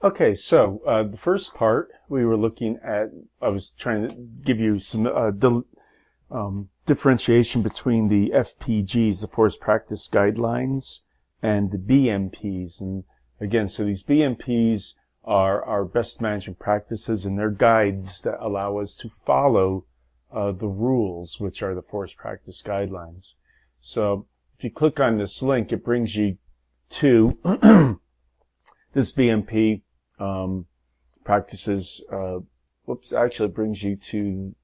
Okay, so the first part we were looking at, I was trying to give you some differentiation between the FPGs, the Forest Practice Guidelines, and the BMPs. And again, so these BMPs are our best management practices, and they're guides that allow us to follow the rules, which are the Forest Practice Guidelines. So if you click on this link, it brings you to this BMP practices. Actually, it brings you to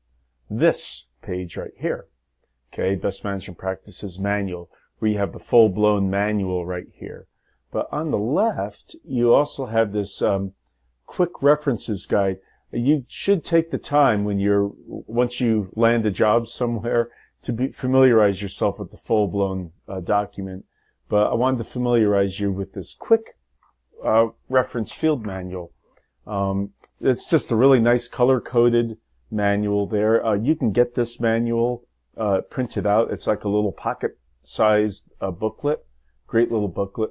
this page right here. Okay, Best Management Practices Manual, where you have the full-blown manual right here. But on the left, you also have this quick references guide. You should take the time once you land a job somewhere to familiarize yourself with the full-blown document. But I wanted to familiarize you with this quick reference field manual. It's just a really nice color-coded manual there. You can get this manual printed out. It's like a little pocket-sized booklet, great little booklet,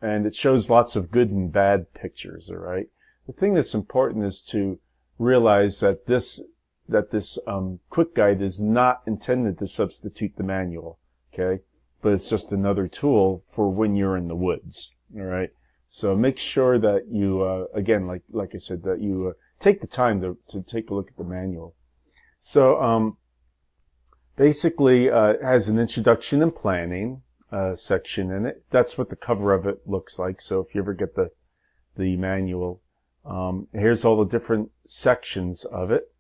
and it shows lots of good and bad pictures. All right. The thing that's important is to realize that this quick guide is not intended to substitute the manual. Okay, but it's just another tool for when you're in the woods. All right. So make sure that you, again, like I said, that you take the time to take a look at the manual. So basically, it has an introduction and planning section in it. That's what the cover of it looks like. So if you ever get the manual, here's all the different sections of it.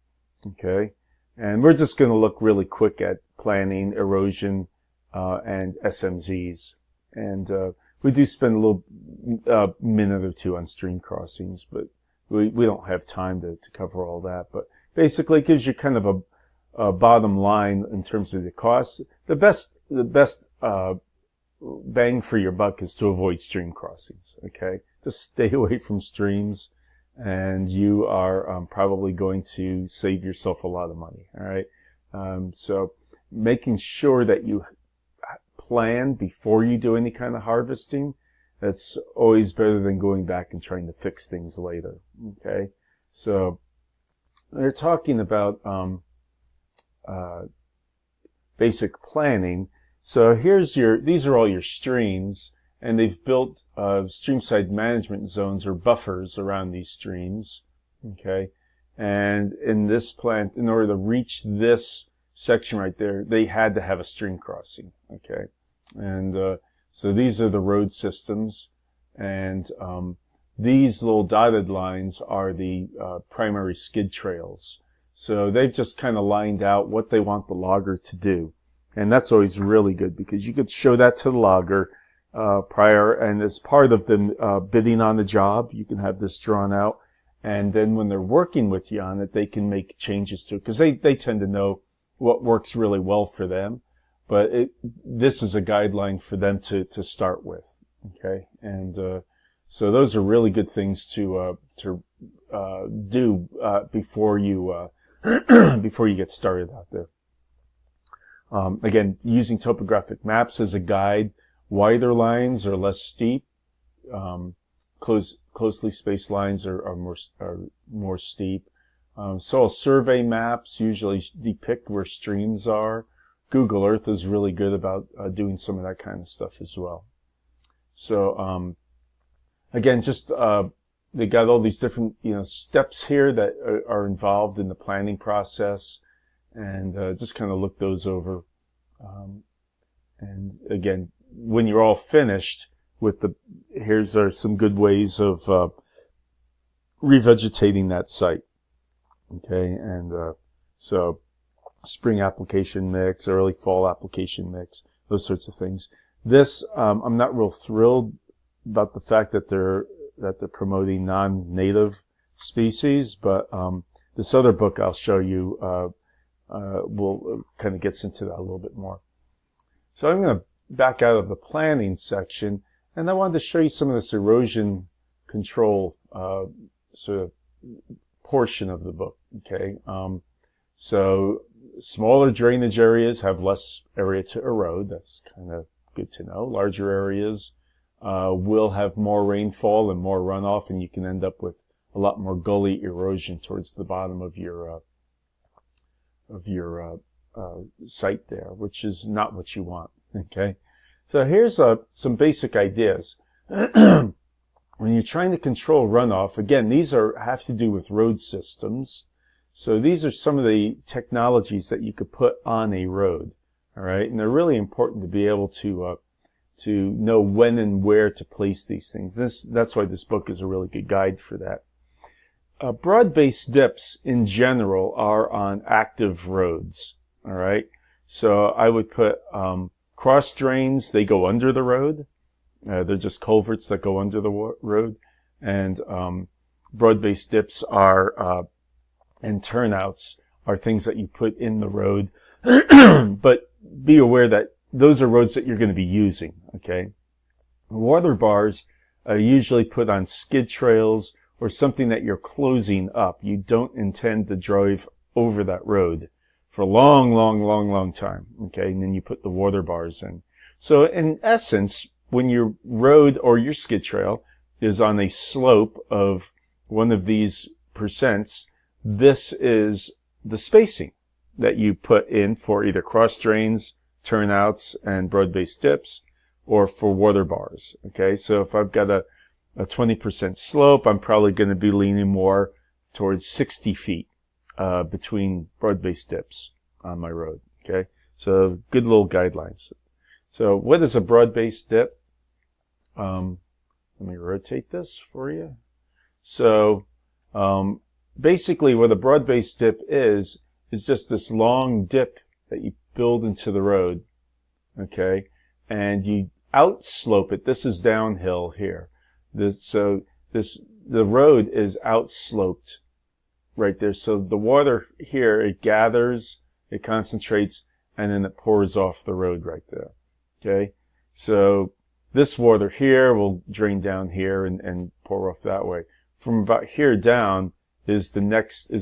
Okay, and we're just going to look really quick at planning, erosion, and SMZs, and we do spend a little minute or two on stream crossings, but we don't have time to cover all that. But basically, it gives you kind of a bottom line in terms of the costs. The best bang for your buck is to avoid stream crossings. Okay, just stay away from streams, and you are probably going to save yourself a lot of money. All right, so making sure that you plan before you do any kind of harvesting, that's always better than going back and trying to fix things later. Okay, so they're talking about basic planning. So these are all your streams, and they've built streamside management zones or buffers around these streams. Okay, and in this plant, in order to reach this section right there, they had to have a stream crossing. Okay, and so these are the road systems, and these little dotted lines are the primary skid trails. So they've just kind of lined out what they want the logger to do, and that's always really good because you could show that to the logger prior, and as part of them bidding on the job, you can have this drawn out, and then when they're working with you on it, they can make changes to it because they tend to know what works really well for them, but this is a guideline for them to start with. Okay, and so those are really good things to do before you before you get started out there. Again, using topographic maps as a guide, wider lines are less steep. Closely spaced lines are more steep. Soil survey maps usually depict where streams are. Google Earth is really good about doing some of that kind of stuff as well. So again, just they got all these different steps here that are involved in the planning process, and just kind of look those over. And again, when you're all finished with here's some good ways of revegetating that site. Okay, and so spring application mix, early fall application mix, those sorts of things. This I'm not real thrilled about the fact that they're promoting non-native species, but this other book I'll show you will kind of gets into that a little bit more. So I'm going to back out of the planning section, and I wanted to show you some of this erosion control sort of portion of the book. Okay, so smaller drainage areas have less area to erode. That's kind of good to know. Larger areas will have more rainfall and more runoff, and you can end up with a lot more gully erosion towards the bottom of your site there, which is not what you want. Okay, so here's some basic ideas. When you're trying to control runoff, again, these have to do with road systems. So these are some of the technologies that you could put on a road. All right, and they're really important to be able to know when and where to place these things. That's why this book is a really good guide for that. Broad-based dips in general are on active roads. All right, so I would put cross drains. They go under the road. They're just culverts that go under the road, and broad-based dips are and turnouts are things that you put in the road. But be aware that those are roads that you're going to be using. Okay, water bars are usually put on skid trails or something that you're closing up. You don't intend to drive over that road for a long time. Okay, and then you put the water bars in. So in essence, when your road or your skid trail is on a slope of one of these percents, this is the spacing that you put in for either cross drains, turnouts, and broad-based dips, or for water bars. Okay, so if I've got a 20% slope, I'm probably going to be leaning more towards 60 feet between broad-based dips on my road. Okay, so good little guidelines. So what is a broad-based dip? Let me rotate this for you. So basically what a broad-based dip is just this long dip that you build into the road, okay, and you outslope it. This is downhill here. The road is outsloped right there. So the water here, it gathers, it concentrates, and then it pours off the road right there. Okay, so this water here will drain down here and pour off that way. From about here down is the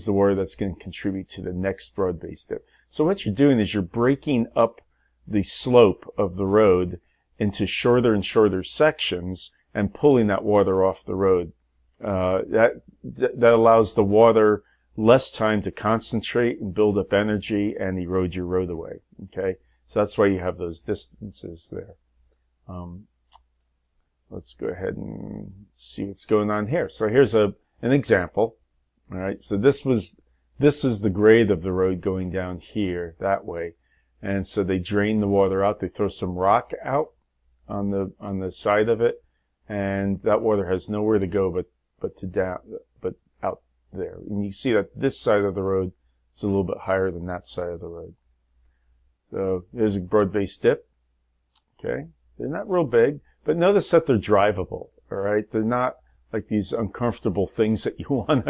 water that's going to contribute to the next broad-based dip. So what you're doing is you're breaking up the slope of the road into shorter and shorter sections and pulling that water off the road. That allows the water less time to concentrate and build up energy and erode your road away. Okay, so that's why you have those distances there. Let's go ahead and see what's going on here. So here's an example. All right, so this is the grade of the road going down here that way, and so they drain the water out. They throw some rock out on the side of it, and that water has nowhere to go but out there. And you see that this side of the road is a little bit higher than that side of the road. So there's a broad-based dip. Okay, they're not real big, but notice that they're drivable. All right, they're not like these uncomfortable things that you want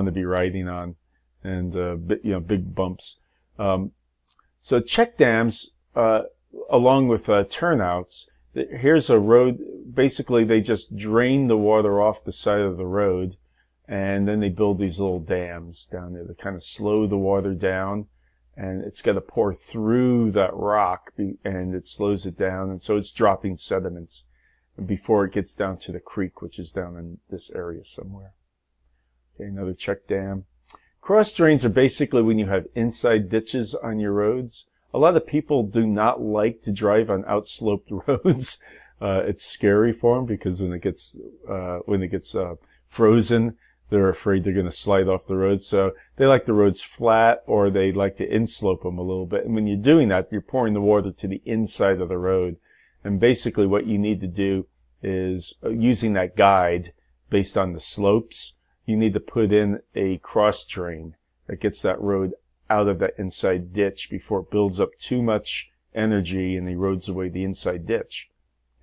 to be riding on, and big bumps. So check dams, along with turnouts. Here's a road. Basically, they just drain the water off the side of the road, and then they build these little dams down there to kind of slow the water down, and it's got to pour through that rock, and it slows it down, and so it's dropping sediments before it gets down to the creek, which is down in this area somewhere. Okay, another check dam. Cross drains are basically when you have inside ditches on your roads. A lot of people do not like to drive on outsloped roads. It's scary for them because when it gets frozen, they're afraid they're going to slide off the road. So they like the roads flat, or they like to inslope them a little bit. And when you're doing that, you're pouring the water to the inside of the road. And basically what you need to do is, using that guide based on the slopes, you need to put in a cross drain that gets that road out of that inside ditch before it builds up too much energy and erodes away the inside ditch.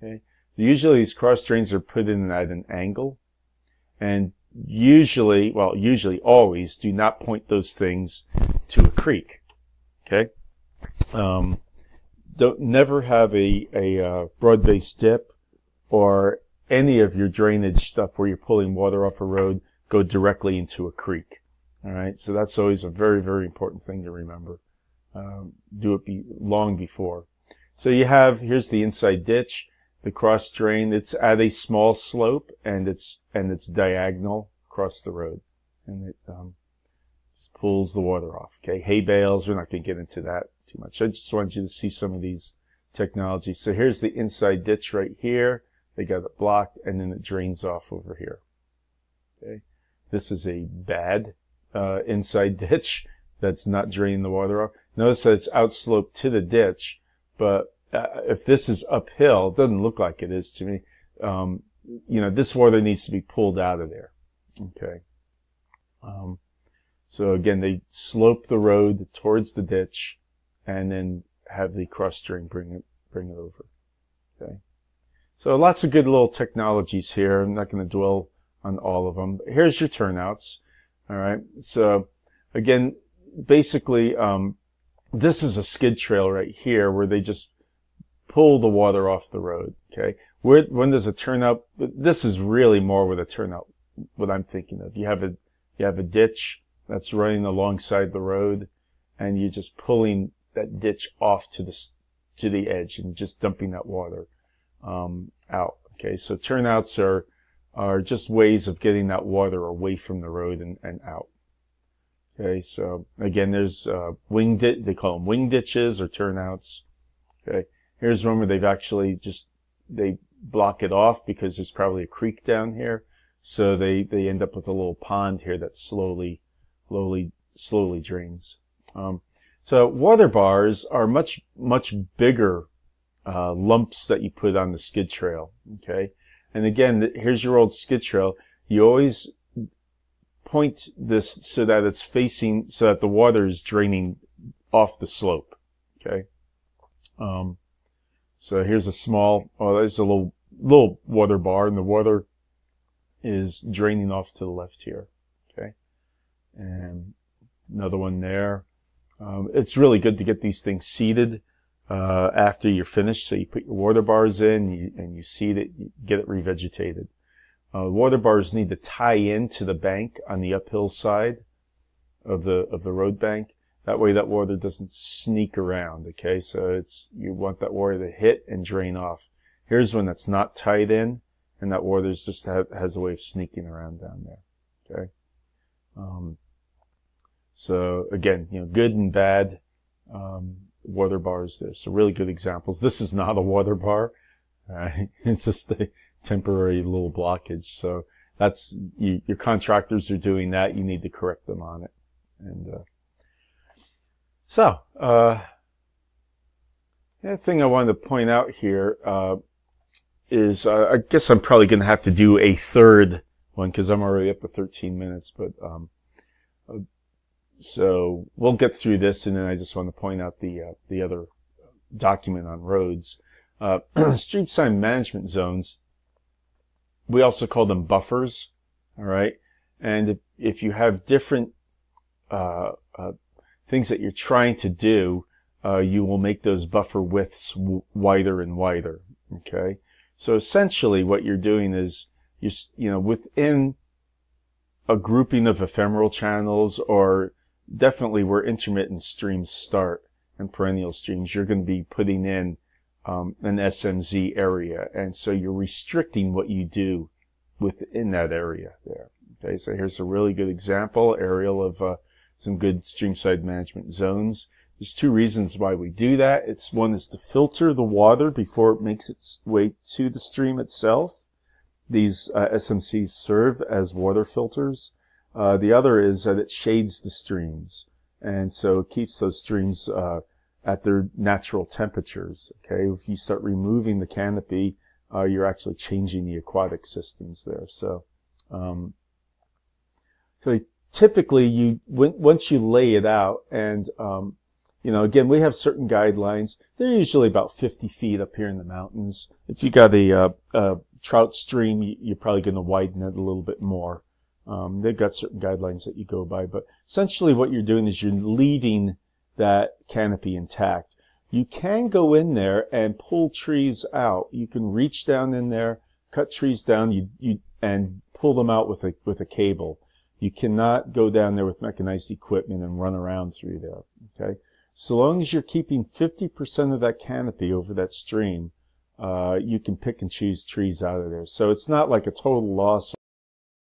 Okay? Usually these cross drains are put in at an angle, and usually always do not point those things to a creek. Okay? Never have a broad-based dip or any of your drainage stuff where you're pulling water off a road go directly into a creek. All right, so that's always a very, very important thing to remember. Do it long before. So you have, here's the inside ditch, the cross drain. It's at a small slope and it's diagonal across the road, and it just pulls the water off. Okay, hay bales. We're not going to get into that too much. I just wanted you to see some of these technologies. So here's the inside ditch right here. They got it blocked, and then it drains off over here. Okay, this is a bad inside ditch that's not draining the water off. Notice that it's outsloped to the ditch, but if this is uphill, it doesn't look like it is to me. You know, this water needs to be pulled out of there. Okay. So again, they slope the road towards the ditch, and then have the cross drain bring it over. Okay. So lots of good little technologies here. I'm not going to dwell on all of them. Here's your turnouts. All right. So again, basically, this is a skid trail right here where they just pull the water off the road. Okay. When there's a turnout, this is really more with a turnout, what I'm thinking of. You have a ditch that's running alongside the road, and you're just pulling that ditch off to the edge and just dumping that water out. Okay. So turnouts are just ways of getting that water away from the road and out. Okay, so again, there's they call them wing ditches or turnouts. Okay, here's one where they've actually they block it off because there's probably a creek down here, so they end up with a little pond here that slowly drains. So water bars are much bigger lumps that you put on the skid trail. Okay, and again, here's your old skid trail. You always point this so that it's facing, so that the water is draining off the slope. Okay. So here's a small, there's a little water bar, and the water is draining off to the left here. Okay. And another one there. It's really good to get these things seeded after you're finished. So you put your water bars in, and you seed it, you get it revegetated. Water bars need to tie into the bank on the uphill side of the road bank. That way that water doesn't sneak around. Okay, so you want that water to hit and drain off. Here's one that's not tied in, and that water just has a way of sneaking around down there. Okay. So again, good and bad water bars there. So really good examples. This is not a water bar. It's just a temporary little blockage. So that's your contractors are doing that. You need to correct them on it. And the thing I wanted to point out here is I guess I'm probably going to have to do a third one because I'm already up to 13 minutes. But so we'll get through this, and then I just want to point out the other document on roads. Stream side management zones, we also call them buffers. All right, and if you have different things that you're trying to do, you will make those buffer widths wider and wider. Okay, so essentially what you're doing is within a grouping of ephemeral channels, or definitely where intermittent streams start and perennial streams, you're going to be putting in an SMZ area, and so you're restricting what you do within that area there. Okay, so here's a really good example, aerial of some good streamside management zones. There's two reasons why we do that. One is to filter the water before it makes its way to the stream itself. These SMCs serve as water filters. The other is that it shades the streams, and so it keeps those streams at their natural temperatures. Okay, if you start removing the canopy, you're actually changing the aquatic systems there. So, typically once you lay it out, and again, we have certain guidelines. They're usually about 50 feet up here in the mountains. If you got a trout stream, you're probably going to widen it a little bit more. They've got certain guidelines that you go by, but essentially what you're doing is you're leaving that canopy intact. You can go in there and pull trees out. You can reach down in there, cut trees down, and pull them out with a cable. You cannot go down there with mechanized equipment and run around through there. Okay, So long as you're keeping 50% of that canopy over that stream, you can pick and choose trees out of there. So it's not like a total loss